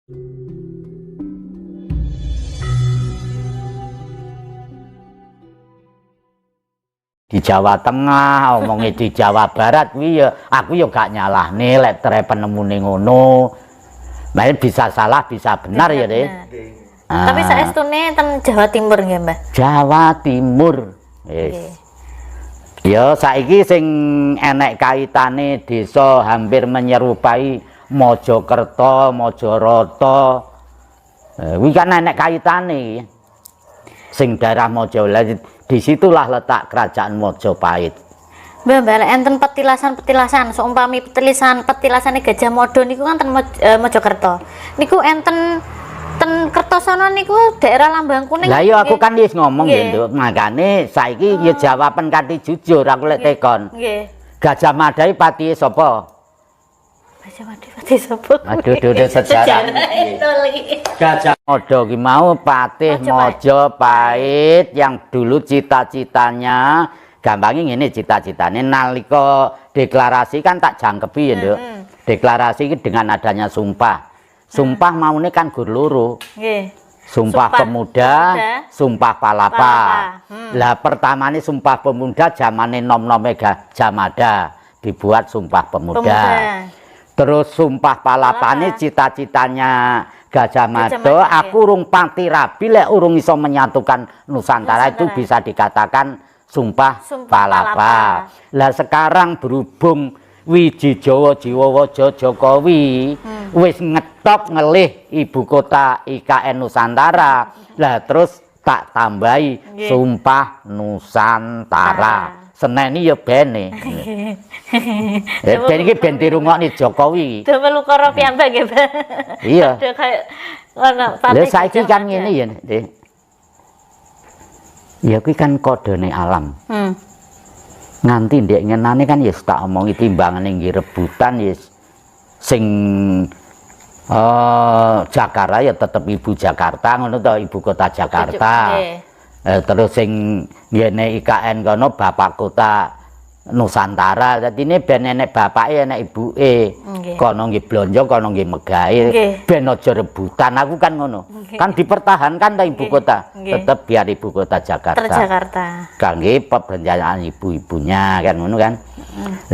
Di Jawa Tengah, omongnya di Jawa Barat, aku ya gak nyalahne lek penemune ngono. Main bisa salah, bisa benar ya, deh. Tapi saestune ten Jawa Timur nggih, Mbah? Jawa Timur. Yes. Ya saiki sing enek kaitane desa hampir menyerupai Mojokerto, Mojoroto. Kuwi kan enek kaitane. Sing daerah Mojolali, disitulah letak kerajaan Mojopahit. Mbak, enten petilasan, seumpami petilasane Gajah Mada niku kan ten Mojokerto. Niku enten ten Kertosono niku daerah Lambang Kuning. Lah iya aku kan wis ngomong gitu, makane saiki ya jawaban kanthi jujur aku lek tekon. Nggih. Gajah Mada iki patihe sapa? Gajah Mada pati sapa? Aduh sejarah. Gajah Mada ki mau patih Mojopahit yang dulu cita-citanya gampangnya ngene cita-citane nalika deklarasi kan tak jangkepi ya, Nduk. Deklarasi iki dengan adanya sumpah. Sumpah maune kan gur loro. Nggih. Sumpah Pemuda, Sumpah Palapa. Lah pertamane Sumpah Pemuda zamane nom-nome Gajah Mada dibuat Sumpah Pemuda. Terus Sumpah Palapane cita-citanya Gajah Mada, aku urung pati rabi lek urung iso menyatukan Nusantara itu bisa dikatakan Sumpah Palapa. Lah sekarang berhubung Wiji Jawa Jiwawaja Jokowi wis ngetop ngelih ibu kota IKN Nusantara. Lah terus tak tambahi Sumpah Nusantara. Seneni ya bene. Ben iki ben dirungokne Jokowi. Damel ukara piyambak nggih, Mbak. Iya. Ngono, Lah saiki kan ngene ya, Dik. Ya kuwi kan kodene alam. Nganti ndek ngenane kan ya tak omongi timbangane nggih rebutan ya sing Jakarta ya tetep ibu Jakarta ngono to, ibu kota Jakarta. Terus sing ngene IKN kono bapak kota Nusantara. Dadi ini ben enek bapake enek ibuke. Kono nggih blonjo, kono nggih megahe. Ben aja rebutan. Aku kan ngono. Kan dipertahankan ta ibu kota. Tetep biar ibu kota Jakarta. Jakarta. Kangge perencanaan ibu-ibunya kan ngono kan.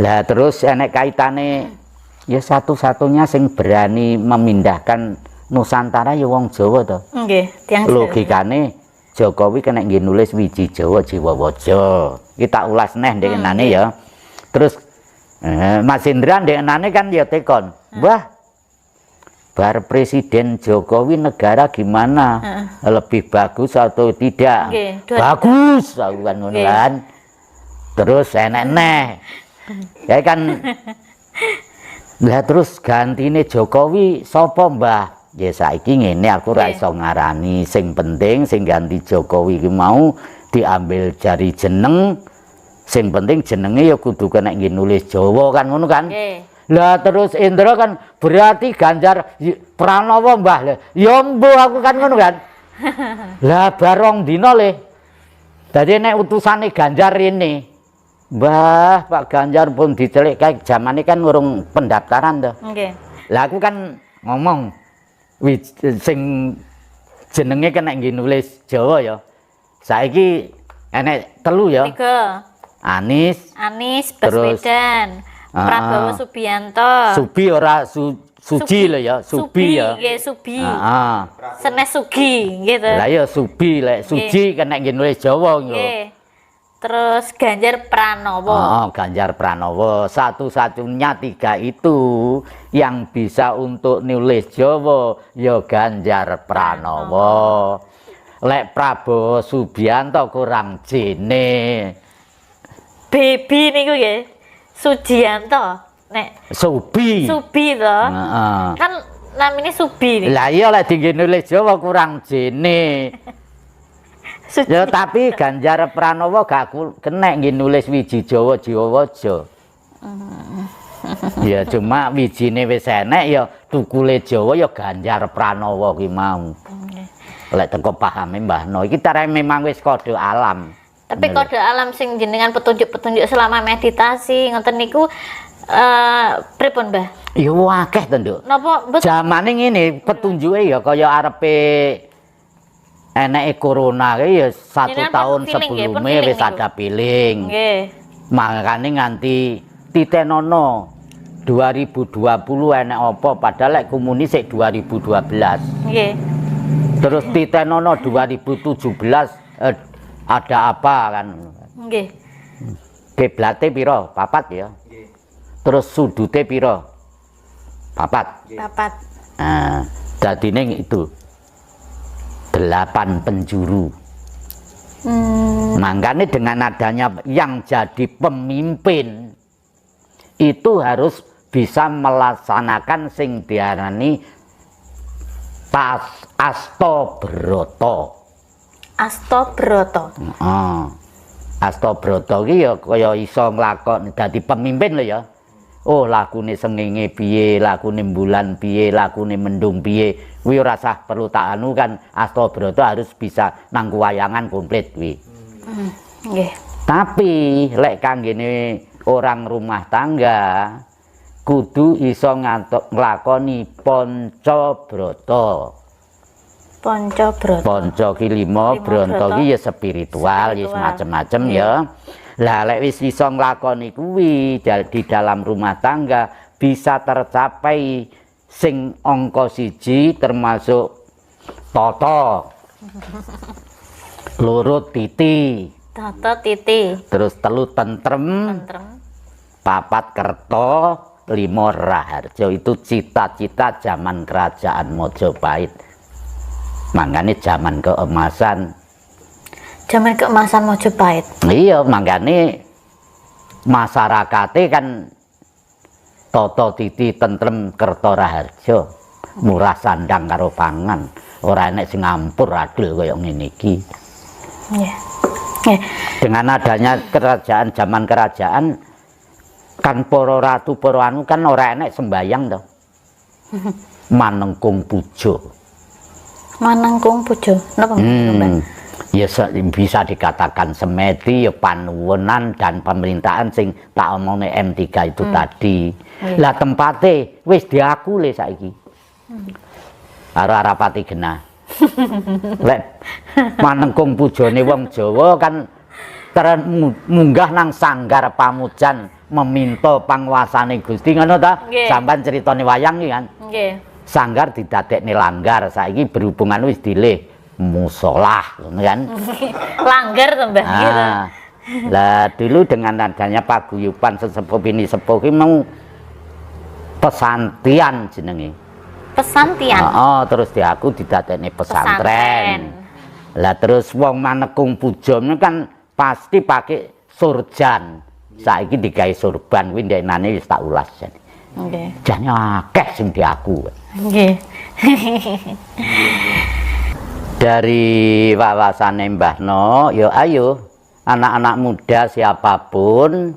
Lah terus enek kaitane ya satu-satunya sing berani memindahkan Nusantara ya wong Jawa to. Nggih, tiyang Jawa. Logikane Jokowi kena nggih nulis Wiji Jawa Jiwawaja. Kita ulas neh ndenane ya. Terus Mas Indra ndenane kan ya tekon. Wah, bar Presiden Jokowi negara gimana? Lebih bagus atau tidak? Bagus, aku kan ngono kan. Terus enek neh. Ya kan. Lah terus gantine Jokowi sapa, Mbah? Ya saiki ngene aku ora iso ngarani, sing penting sing ganti Jokowi ki mau diambil jari jeneng. Sing penting jenenge ya kudu kena nggih nulis Jawa kan ngono kan. Lah terus Indra kan berarti Ganjar Pranowo, Mbah. Ya mbuh aku kan ngono kan. Lah barong dina le. Dadi nek utusane Ganjar ini, Mbah, Pak Ganjar pun dicelik kae zamane kan urung pendaftaran to. Nggih. Lah aku kan ngomong sing jenenge kena nggih nulis Jawa ya. Saiki enek telu ya. 3. Anies, Baswedan, Prabowo Subianto. Subi ora Suji lho ya, Subi ya. Nggih, Subi. Senes Sugi gitu. Lah ya Subi lek Suji kena nggih nulis Jawa yo. Terus Ganjar Pranowo. Ganjar Pranowo. Satu-satunya 3 itu yang bisa untuk nulis Jawa ya Ganjar Pranowo. Lek Prabowo Subianto kurang jene. Baby niku nggih. Sujianto. Nek Subi to. Kan namanya Subi nih. Lah iya lek dinggo nulis Jawa kurang jene. Ya tapi Ganjar Pranowo gak kena nggih nulis Wiji Jawa Jiwawaja. Ya cuma wijine wis enek ya tukule Jawa ya Ganjar Pranowo ki mau. Lek teko pahame Mbah No iki cara memang wis kode alam. Tapi kode alam sing jenengan petunjuk-petunjuk selama meditasi ngoten niku pripun, Mbah? Ya akeh to, Nduk. Napa betul? Jamane ngene, petunjuke ya kaya arepe eneke corona ki ya 1 Jenengan tahun pun feeling nggih, pun sebelumnya feeling wis niku. ada piling. Nggih. Makane nganti titenono 2020 enek apa padahal lek kumuni sik 2012. Nggih. Terus titenono 2017 ada apa kan. Nggih. Kiblate pira? 4 ya. Terus sudute pira? 4. Papat. Nah, dadine itu 8 penjuru. Makanya dengan adanya yang jadi pemimpin itu harus bisa melaksanakan sing diarani Astobroto. Astobroto. Astobroto ki ya kaya iso nglakoni dadi pemimpin lho ya. Oh, lagune sengenge piye, lagune bulan piye, lagune mendung piye. Kuwi ora usah perlu tak anu kan Astobroto harus bisa nang wayangan komplit kuwi. Nggih. Tapi lek kanggene orang rumah tangga kudu iso nglakoni Poncobroto. Poncobroto. Ponco ki 5, bronto ki ya spiritual, ya macam-macam ya. Lah lek wis iso nglakoni kuwi di dalam rumah tangga bisa tercapai sing angka 1 termasuk toto. Loro titi. Toto titi. Terus 3 tentrem. Tentrem. 4 kerto, 5 raharjo. Itu cita-cita zaman kerajaan Mojopahit. Makanya zaman keemasan. Zaman keemasan Mojopahit. Iya, makanya masyarakatnya kan toto titi tentrem kerto raharjo. Murah sandang karo pangan. Ora enek sing ngampur adil kaya ngene iki. Nggih. Nggih. Dengan adanya kerajaan zaman kerajaan kan para ratu para anu kan ora enek sembayang to. Manengkung pujo. Manengkung pujo. Napa? Ya bisa dikatakan semedi ya panuwunan dan pemerintahan sing tak omongne M3 itu tadi. Lah tempate wis diakule saiki. Karo Arapati Genah. Lek manengkung pujone wong Jawa kan munggah nang sanggar pamujan meminta panguasane Gusti ngono ta? Sampeyan critane wayang iki kan. Nggih. Sanggar didadekne langgar, saiki berhubungan wis dilih musolah ngono kan. Langgar to, Mbah. Lah dulu dengan adanya paguyuban sesepuh ini sepuh ki mau pesantian jenenge. Pesantian. Terus aku didadekne pesantren. Lah terus wong manekung pujo kan pasti pakai surjan. Saiki digawe surban kuwi ndeknane wis tak ulas jane. Nggih. Jane akeh sing diaku. Nggih. Dari wawasane Mbah No, ya ayo anak-anak muda siapapun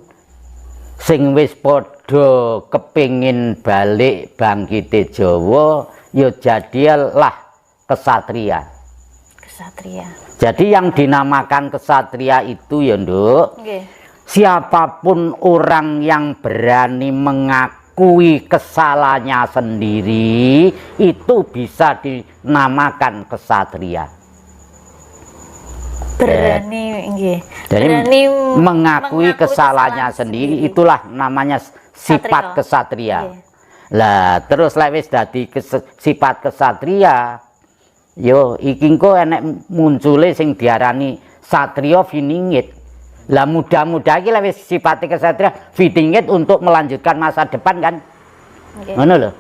sing wis padha kepingin balik bangkite Jawa ya jadilah kesatria. Kesatria. Jadi yang dinamakan kesatria itu ya Nduk, siapapun orang yang berani mengakui kesalahannya sendiri itu bisa dinamakan kesatria. Berani nggih. Jadi Berani mengakui kesalahannya sendiri itulah namanya sifat kesatria. Lah terus lek wis dadi sifat kesatria yo iki engko enek muncule sing diarani satria viningit. Lah muda-muda iki lek wis sifate kesatria viningit untuk melanjutkan masa depan kan. Ngono lho.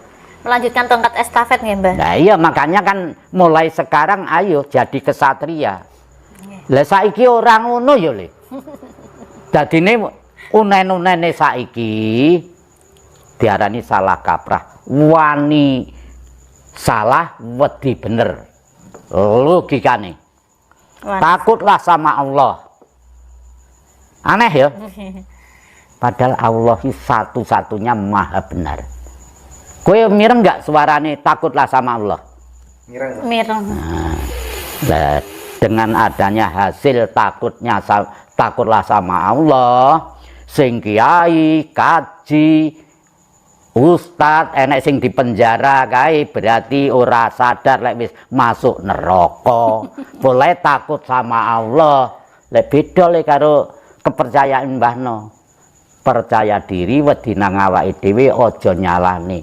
Melanjutkan tongkat estafet nggih, Mbah. Nah iya makanya kan mulai sekarang ayo jadi kesatria. Lah saiki ora ngono ya Le. Dadine unen-unene saiki diarani salah kaprah. Wani salah wedi bener. Logikane. Takutlah sama Allah. Aneh ya. Padahal Allah itu satu-satunya maha benar. Kowe mireng enggak suarane takutlah sama Allah? Mireng. Nah, dengan adanya hasil takutlah sama Allah, sing kiai, kaji, ustad, enek sing dipenjara kae berarti ora sadar lek wis masuk neraka. Boleh takut sama Allah. Lek beda le karo kepercayaan Mbah No. Percaya diri wedi nang awake dhewe aja nyalahne.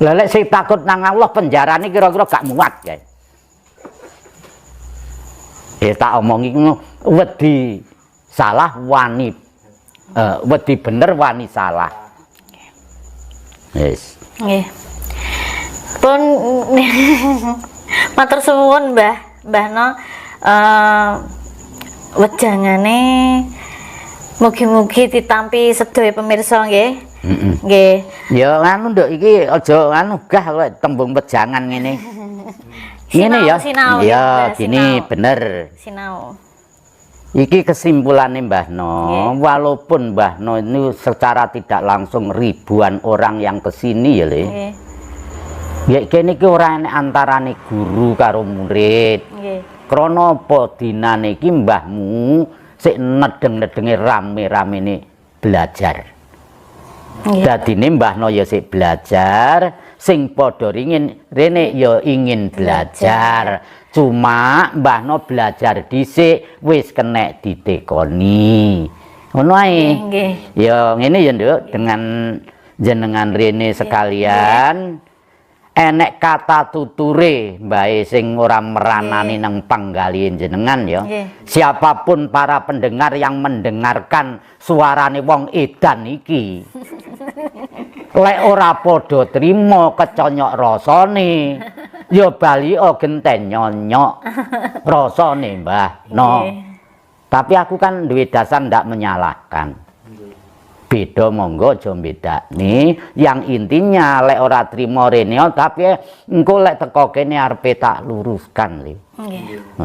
Lah lek sing takut nang Allah penjarane kira-kira gak muat kae. Tak omongi ngono, wedi salah wani wedi bener wani salah. Yes. Nggih. Pun matur suwun Mbah No. Wejangane mugi-mugi ditampi sedaya pemirsa nggih. Nggih. Ya anu nduk iki aja anu gah kok tembung wejangan ngene. Ngene ya. Sinau, Ya, gini sinau. bener. Sinau. Iki kesimpulannya Mbah No, walaupun Mbah No ini secara tidak langsung ribuan orang yang kesini ya Le. Nggih. Ya kene iki ora enek antarane guru karo murid. Nggih. Krana apa dinane iki mbahmu sik nedeng-nedenge rame-ramene belajar. Nggih. Dadine Mbah No ya sik belajar, sing padha ringin rene ya ingin belajar. Cuma Mbah No belajar dhisik wis kenek ditekoni. Ngono ae. Nggih. Ya ngene ya Nduk, dengan jenengan rene sekalian enek kata tuture mbae sing ora meranani nang panggalih jenengan ya. Siapapun para pendengar yang mendengarkan suarane wong edan iki. Lek ora padha trima keconyok rasane, ya bali genten nyonyok rasane Mbah No. Tapi aku kan duwe dasar ndak menyalahkan. Beda monggo aja bedakne. Yang intinya lek ora trima rene tapi engko lek teko kene arepe tak luruskan Le. Nggih.